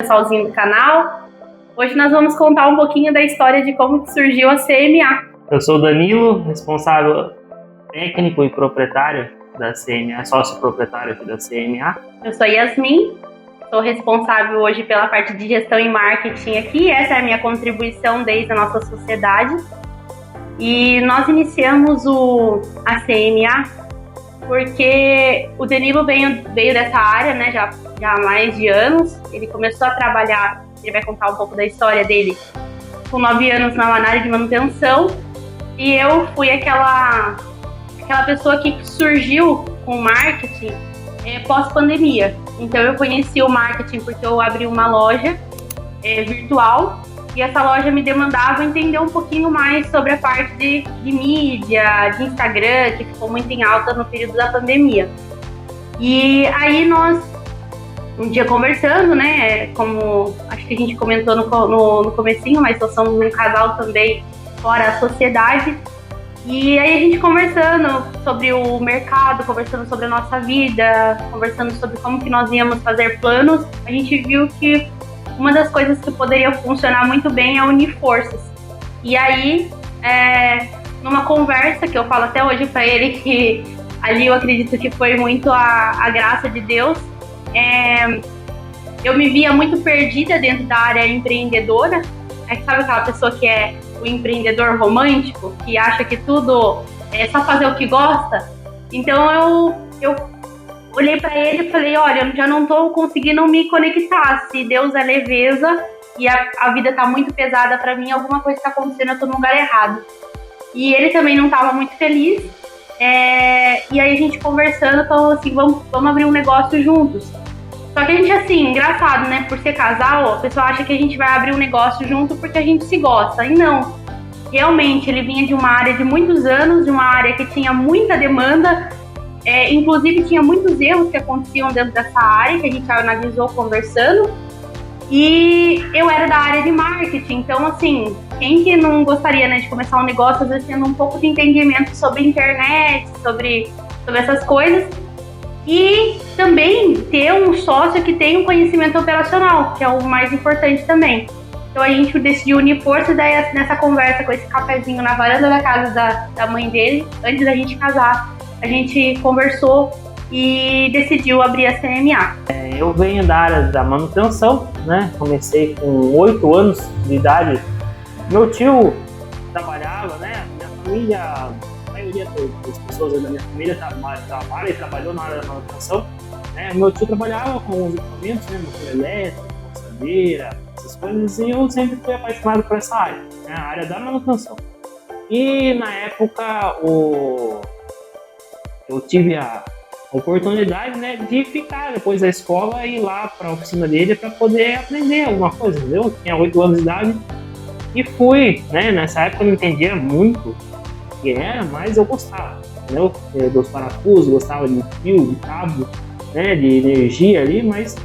pessoalzinho do canal. Hoje nós vamos contar um pouquinho da história de como surgiu a CMA. Eu sou o Danilo, responsável técnico e proprietário da CMA, sócio proprietário aqui da CMA. Eu sou a Yasmin, sou responsável hoje pela parte de gestão e marketing aqui. Essa é a minha contribuição desde a nossa sociedade. E nós iniciamos a CMA porque o Danilo veio dessa área, né, já há mais de anos. Ele começou a trabalhar, ele vai contar um pouco da história dele, com 9 anos na área de manutenção. E eu fui aquela pessoa que surgiu com marketing pós-pandemia. Então eu conheci o marketing porque eu abri uma loja virtual e essa loja me demandava entender um pouquinho mais sobre a parte de mídia, de Instagram, que ficou muito em alta no período da pandemia. E aí nós, um dia conversando, né, como acho que a gente comentou no comecinho, mas nós somos um casal também fora a sociedade. E aí a gente conversando sobre o mercado, conversando sobre a nossa vida, conversando sobre como que nós íamos fazer planos, a gente viu que uma das coisas que poderia funcionar muito bem é unir forças. E aí, numa conversa que eu falo até hoje para ele, que ali eu acredito que foi muito a graça de Deus, eu me via muito perdida dentro da área empreendedora. Sabe aquela pessoa que é o empreendedor romântico, que acha que tudo é só fazer o que gosta? Então eu olhei para ele e falei, olha, eu já não estou conseguindo me conectar. Se Deus é leveza e a vida está muito pesada para mim, alguma coisa está acontecendo, eu estou no lugar errado. E ele também não estava muito feliz. E aí a gente conversando, falou assim, vamos abrir um negócio juntos. Só que a gente, assim, engraçado, né? Por ser casal, a pessoa acha que a gente vai abrir um negócio junto porque a gente se gosta. E não. Realmente, ele vinha de uma área de muitos anos, de uma área que tinha muita demanda. Inclusive, tinha muitos erros que aconteciam dentro dessa área, que a gente analisou conversando. E eu era da área de marketing. Então, assim, quem que não gostaria, né, de começar um negócio, às vezes tendo um pouco de entendimento sobre internet, sobre essas coisas. E também ter um sócio que tem um conhecimento operacional, que é o mais importante também. Então a gente decidiu unir forças, daí nessa conversa com esse cafezinho na varanda da casa da mãe dele, antes da gente casar, a gente conversou e decidiu abrir a CMA. Eu venho da área da manutenção, né? Comecei com 8 anos de idade. Meu tio trabalhava, né? Minha família, a maioria das pessoas da minha família trabalha e trabalhou na área da manutenção. Meu tio trabalhava com os equipamentos, né? Motor elétrico, passadeira, essas coisas, e eu sempre fui apaixonado por essa área, né? A área da manutenção. E na época eu tive a oportunidade, né, de ficar depois da escola e ir lá para a oficina dele para poder aprender alguma coisa, entendeu? Eu tinha 8 anos de idade e fui, né? Nessa época eu não entendia muito o que era, mas eu gostava, entendeu? Dos parafusos, gostava de fio, de cabo, né, de energia ali, mas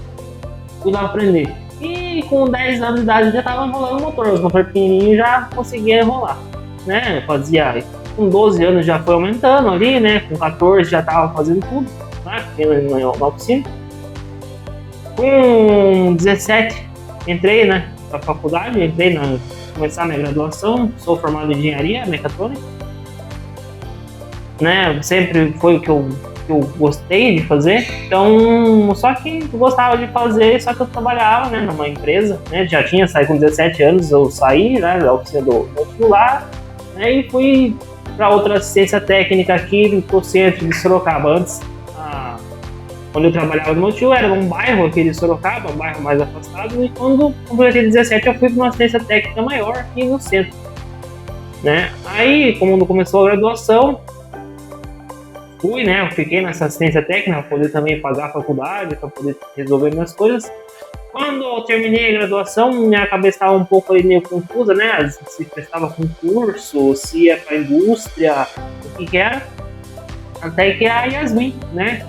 fui lá aprender. E com 10 anos de idade já estava enrolando o motor, os motores pequenininhos já conseguia enrolar, né? Fazia, com 12 anos já foi aumentando ali, né? Com 14 já estava fazendo tudo, né? Na oficina. Com 17 entrei, né, para a faculdade, começar a minha graduação, sou formado em engenharia mecatrônica, né? Sempre foi o que eu gostei de fazer, então, só que eu gostava de fazer, só que eu trabalhava, né, numa empresa, né, já tinha saído com 17 anos, eu saí, né, da oficina do titular, né, e fui para outra assistência técnica aqui no centro de Sorocaba. Antes, quando eu trabalhava no meu tio, era um bairro aqui de Sorocaba, um bairro mais afastado, e quando completei 17 eu fui para uma assistência técnica maior aqui no centro, né. Aí, como começou a graduação, eu fiquei nessa assistência técnica para poder também pagar a faculdade, para poder resolver minhas coisas. Quando eu terminei a graduação, minha cabeça estava um pouco meio confusa, né? Se prestava concurso, se ia para a indústria, o que era. Até que a Yasmin, né?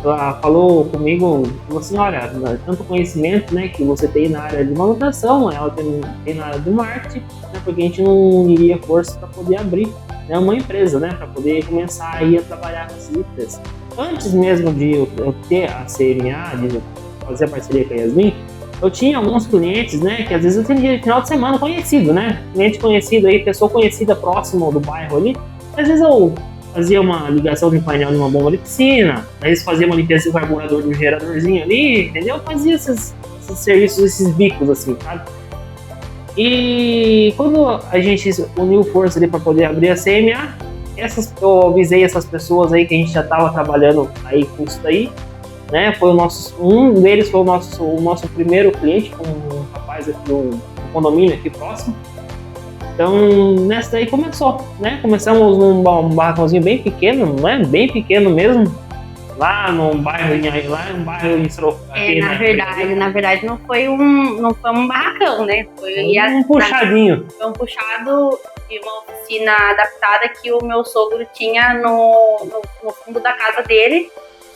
Ela falou comigo, falou assim, olha, tanto conhecimento, né, que você tem na área de manutenção, ela tem na área de marketing, né, porque a gente não uniria força para poder abrir, né, uma empresa, né, para poder começar a trabalhar com essas empresas. Antes mesmo de eu ter a CMA, de fazer a parceria com a Yasmin, eu tinha alguns clientes, né, que às vezes eu tinha final de semana conhecido, né, cliente conhecido aí, pessoa conhecida próximo do bairro ali, às vezes eu fazia uma ligação de painel de uma bomba de piscina, às vezes fazia uma limpeza do carburador do geradorzinho ali, entendeu? Fazia esses serviços, esses bicos assim, sabe? E quando a gente uniu força ali para poder abrir a CMA, eu avisei essas pessoas aí que a gente já estava trabalhando aí com isso daí, né? Um deles foi o nosso primeiro cliente, um rapaz aqui do condomínio aqui próximo. Então, nessa daí começou, né? Começamos num barracãozinho bem pequeno, né? Bem pequeno mesmo, lá num bairro em Sorocaba. Na verdade não foi um barracão, né? Foi um puxadinho. Foi um puxado de uma oficina adaptada que o meu sogro tinha no fundo da casa dele,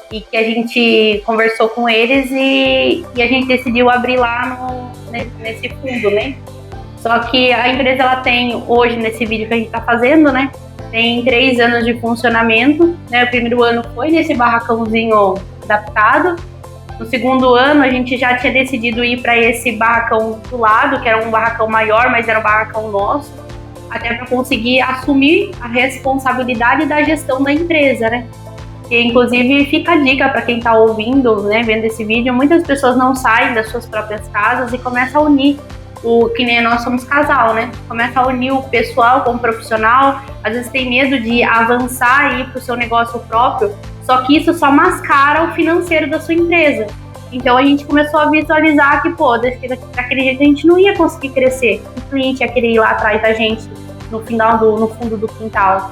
e que a gente conversou com eles e a gente decidiu abrir lá nesse fundo, né? Só que a empresa, ela tem hoje, nesse vídeo que a gente está fazendo, né, tem 3 anos de funcionamento, né? O primeiro ano foi nesse barracãozinho adaptado. No segundo ano, a gente já tinha decidido ir para esse barracão do lado, que era um barracão maior, mas era um barracão nosso, até para conseguir assumir a responsabilidade da gestão da empresa, né? E, inclusive, fica a dica para quem está ouvindo, né, vendo esse vídeo, muitas pessoas não saem das suas próprias casas e começam a unir que nem nós somos casal, né? Começa a unir o pessoal com o profissional, às vezes tem medo de avançar e ir para o seu negócio próprio, só que isso só mascara o financeiro da sua empresa. Então a gente começou a visualizar que, daquele jeito a gente não ia conseguir crescer. O cliente ia querer ir lá atrás da gente no fundo do quintal.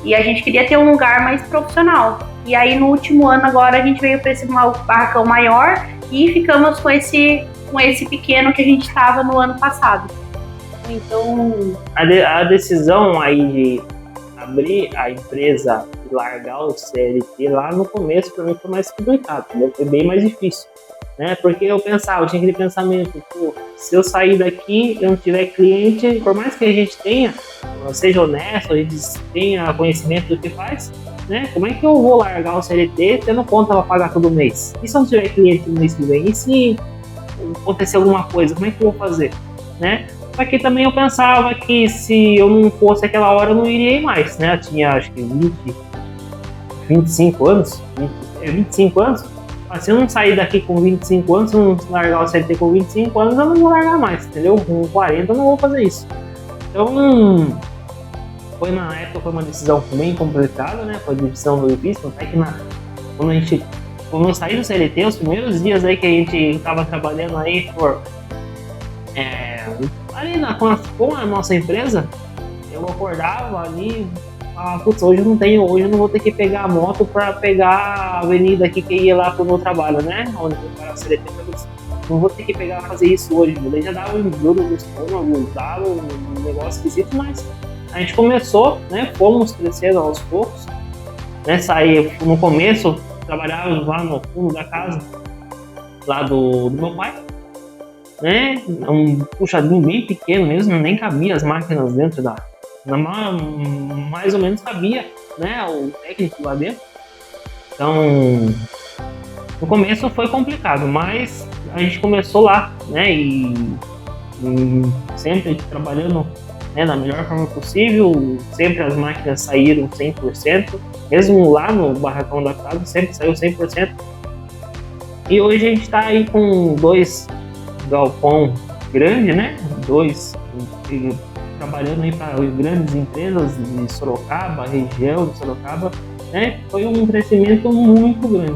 E a gente queria ter um lugar mais profissional. E aí no último ano agora a gente veio para esse barracão maior e ficamos com esse pequeno que a gente estava no ano passado. Então, a decisão aí de abrir a empresa e largar o CLT lá no começo, para mim foi mais complicado, entendeu? Foi bem mais difícil, né? Porque eu tinha aquele pensamento, se eu sair daqui e não tiver cliente, por mais que a gente seja honesto, a gente tenha conhecimento do que faz, né? Como é que eu vou largar o CLT tendo conta para pagar todo mês? E se eu não tiver cliente no mês que vem? E se acontecer alguma coisa, como é que eu vou fazer, né? Só que também eu pensava que se eu não fosse aquela hora eu não iria ir mais, né? Eu tinha acho que 25 anos, mas se eu não sair daqui com 25 anos, se eu não largar o CLT com 25 anos, eu não vou largar mais, entendeu? Com 40 eu não vou fazer isso. Então, na época foi uma decisão bem complicada, né? Foi uma decisão difícil, até que quando eu saí do CLT, os primeiros dias aí que a gente estava trabalhando aí com a nossa empresa, eu acordava ali, falava, putz, hoje eu não vou ter que pegar a moto para pegar a avenida aqui que ia lá pro meu trabalho, né? Onde eu era CLT, não vou ter que fazer isso hoje, daí já dava um embrulho no estômago, dava um negócio esquisito, mas a gente começou, né? Fomos crescendo aos poucos, né? No começo, trabalhávamos lá no fundo da casa, lá do meu pai, né? Um puxadinho bem pequeno mesmo, nem cabia as máquinas dentro mais ou menos cabia, né? O técnico lá dentro. Então, no começo foi complicado, mas a gente começou lá, né? E sempre trabalhando, né, da melhor forma possível, sempre as máquinas saíram 100%, mesmo lá no barracão adaptado, sempre saiu 100%. E hoje a gente está aí com 2 galpão grande, né? 2 trabalhando aí para grandes empresas de Sorocaba, região de Sorocaba, né? Foi um crescimento muito grande.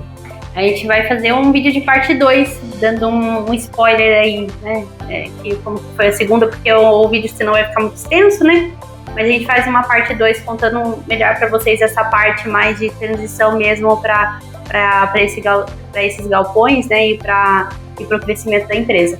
A gente vai fazer um vídeo de parte 2, dando um spoiler aí, né? Que como foi a segunda, porque o vídeo senão vai ficar muito extenso, né? Mas a gente faz uma parte 2 contando melhor para vocês essa parte mais de transição mesmo para esses galpões, né? E para o crescimento da empresa.